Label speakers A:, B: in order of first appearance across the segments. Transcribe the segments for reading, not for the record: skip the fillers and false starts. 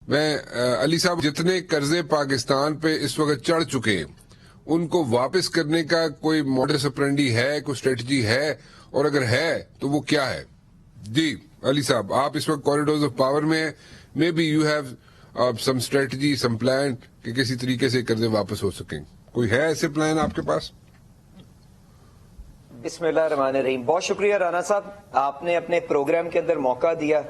A: میں علی صاحب جتنے قرضے پاکستان پہ اس وقت چڑھ چکے ہیں ان کو واپس کرنے کا کوئی موڈس اپرینڈی ہے، کوئی اسٹریٹجی ہے، اور اگر ہے تو وہ کیا ہے؟ جی علی صاحب، آپ اس وقت کوریڈورز آف پاور میں may be you have some strategy, some plan کہ کسی طریقے سے قرضے واپس ہو سکیں. کوئی ہے ایسے پلان آپ کے پاس؟
B: بسم اللہ الرحمن الرحیم. بہت شکریہ رانا صاحب، آپ نے اپنے پروگرام کے اندر موقع دیا.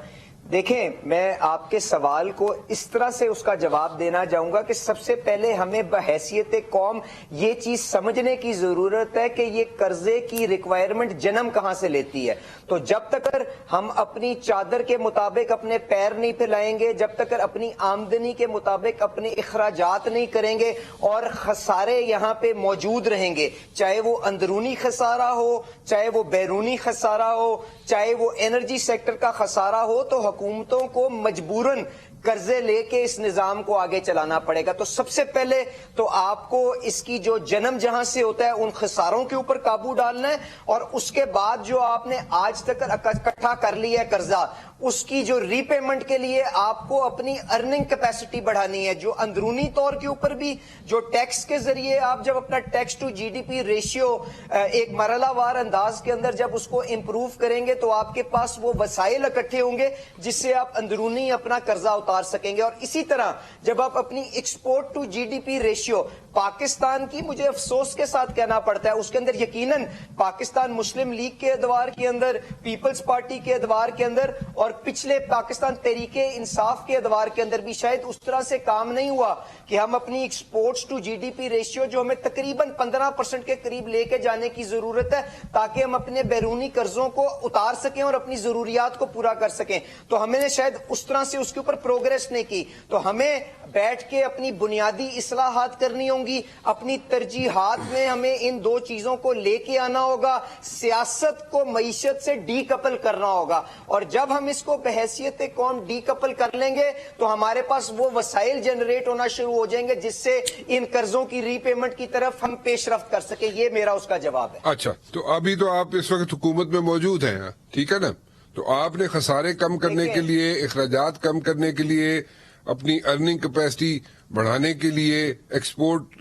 B: دیکھیں، میں آپ کے سوال کو اس طرح سے اس کا جواب دینا چاہوں گا کہ سب سے پہلے ہمیں بحیثیت قوم یہ چیز سمجھنے کی ضرورت ہے کہ یہ قرضے کی ریکوائرمنٹ جنم کہاں سے لیتی ہے. تو جب تک ہم اپنی چادر کے مطابق اپنے پیر نہیں پھیلائیں گے، جب تک اپنی آمدنی کے مطابق اپنے اخراجات نہیں کریں گے اور خسارے یہاں پہ موجود رہیں گے، چاہے وہ اندرونی خسارہ ہو، چاہے وہ بیرونی خسارہ ہو، چاہے وہ انرجی سیکٹر کا خسارہ ہو، تو حکومتوں کو مجبوراً قرضے لے کے اس نظام کو آگے چلانا پڑے گا. تو سب سے پہلے تو آپ کو اس کی جو جنم جہاں سے ہوتا ہے ان خساروں کے اوپر قابو ڈالنا ہے، اور اس کے بعد جو آپ نے آج تک اکٹھا کر لیا ہے قرضہ، اس کی جو ری پیمنٹ کے لیے آپ کو اپنی ارننگ کیپیسٹی بڑھانی ہے. جو اندرونی طور کے اوپر بھی جو ٹیکس کے ذریعے آپ جب اپنا tax to G D P ratio ایک مرحلہ وار انداز کے اندر جب اس کو امپروو کریں گے تو آپ کے پاس وہ وسائل اکٹھے ہوں گے جس سے آپ اندرونی اپنا قرضہ اتار سکیں گے. اور اسی طرح جب آپ اپنی export to G D P ratio Pakistan کی، مجھے افسوس کے ساتھ کہنا پڑتا ہے، اس کے اندر یقیناً پاکستان مسلم لیگ کے ادوار کے اندر، پیپلز پارٹی کے ادوار کے اندر اور پچھلے پاکستان تحریک انصاف کے ادوار کے اندر بھی شاید اس طرح سے کام نہیں ہوا کہ ہم اپنی exports to G D P ratio جو ہمیں تقریباً 15% کے قریب لے کے جانے کی ضرورت ہے تاکہ ہم اپنے بیرونی قرضوں کو اتار سکیں اور اپنی ضروریات کو پورا کر سکیں. تو ہمیں نے شاید اس طرح سے اس کے اوپر پروگریس نہیں کی. تو ہمیں بیٹھ کے اپنی بنیادی اصلاحات کرنی ہوں گی. اپنی ترجیحات میں ہمیں ان دو چیزوں کو لے کے آنا ہوگا. سیاست کو معیشت سے ڈی کپل کرنا ہوگا، اور جب ہم اس کو بحیثیت قوم ڈی کپل کر لیں گے تو ہمارے پاس وہ وسائل جنریٹ ہونا شروع ہو جائیں گے جس سے ان قرضوں کی ری پیمنٹ کی طرف ہم پیش رفت کر سکیں. یہ میرا اس کا جواب ہے.
A: اچھا، تو ابھی تو آپ اس وقت حکومت میں موجود ہیں، ٹھیک ہے نا؟ تو آپ نے خسارے کم کرنے کے لیے، اخراجات کم کرنے کے لیے، اپنی ارننگ کیپیسٹی بڑھانے کے لیے، export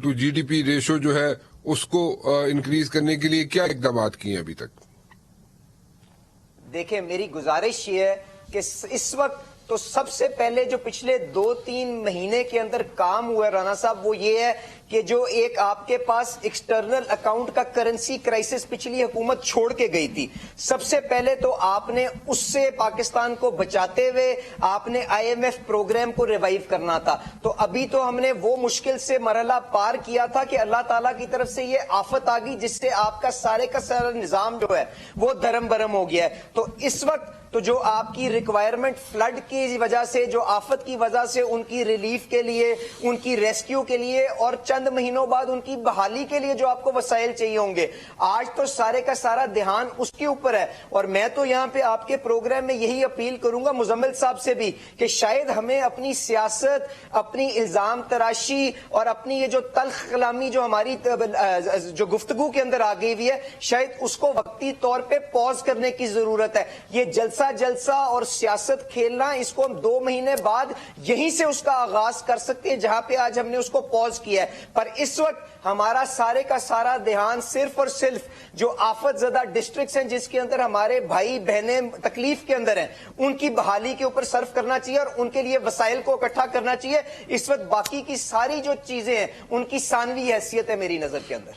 A: to G D P ratio جو ہے اس کو انکریز کرنے کے لیے کیا اقدامات کیے ہیں ابھی تک؟
B: دیکھیں، میری گزارش یہ ہے کہ اس وقت تو سب سے پہلے جو پچھلے 2-3 مہینے کے اندر کام ہوا ہے رانا صاحب، وہ یہ ہے کہ جو ایک آپ کے پاس ایکسٹرنل اکاؤنٹ کا کرنسی کرائسس پچھلی حکومت چھوڑ کے گئی تھی، سب سے پہلے تو آپ نے اس سے پاکستان کو بچاتے ہوئے آپ نے آئی ایم ایف پروگرام کو ریوائیو کرنا تھا. تو ابھی تو ہم نے وہ مشکل سے مرحلہ پار کیا تھا کہ اللہ تعالیٰ کی طرف سے یہ آفت آ گئی جس سے آپ کا سارے کا سارا نظام جو ہے وہ درم برم ہو گیا ہے. تو اس وقت تو جو آپ کی ریکوائرمنٹ فلڈ کی وجہ سے، جو آفت کی وجہ سے ان کی ریلیف کے لیے، ان کی ریسکیو کے لیے اور چند مہینوں بعد ان کی بحالی کے لیے جو آپ کو وسائل چاہیے ہوں گے، آج تو سارے کا سارا دھیان اس کے اوپر ہے. اور میں تو یہاں پہ آپ کے پروگرام میں یہی اپیل کروں گا مزمل صاحب سے بھی کہ شاید ہمیں اپنی سیاست، اپنی الزام تراشی اور اپنی یہ جو تلخ کلامی جو ہماری جو گفتگو کے اندر آ گئی ہوئی ہے، شاید اس کو وقتی طور پہ پوز کرنے کی ضرورت ہے. یہ جلسہ اور سیاست کھیلنا، اس کو ہم 2 مہینے بعد یہیں سے اس کا آغاز کر سکتے ہیں جہاں پہ آج ہم نے اس کو پوز کیا ہے. پر اس وقت ہمارا سارے کا سارا دھیان صرف اور صرف جو آفت زدہ ڈسٹرکٹس ہیں جس کے اندر ہمارے بھائی بہنیں تکلیف کے اندر ہیں ان کی بحالی کے اوپر صرف کرنا چاہیے اور ان کے لیے وسائل کو اکٹھا کرنا چاہیے. اس وقت باقی کی ساری جو چیزیں ہیں ان کی ثانوی حیثیت ہے میری نظر کے اندر.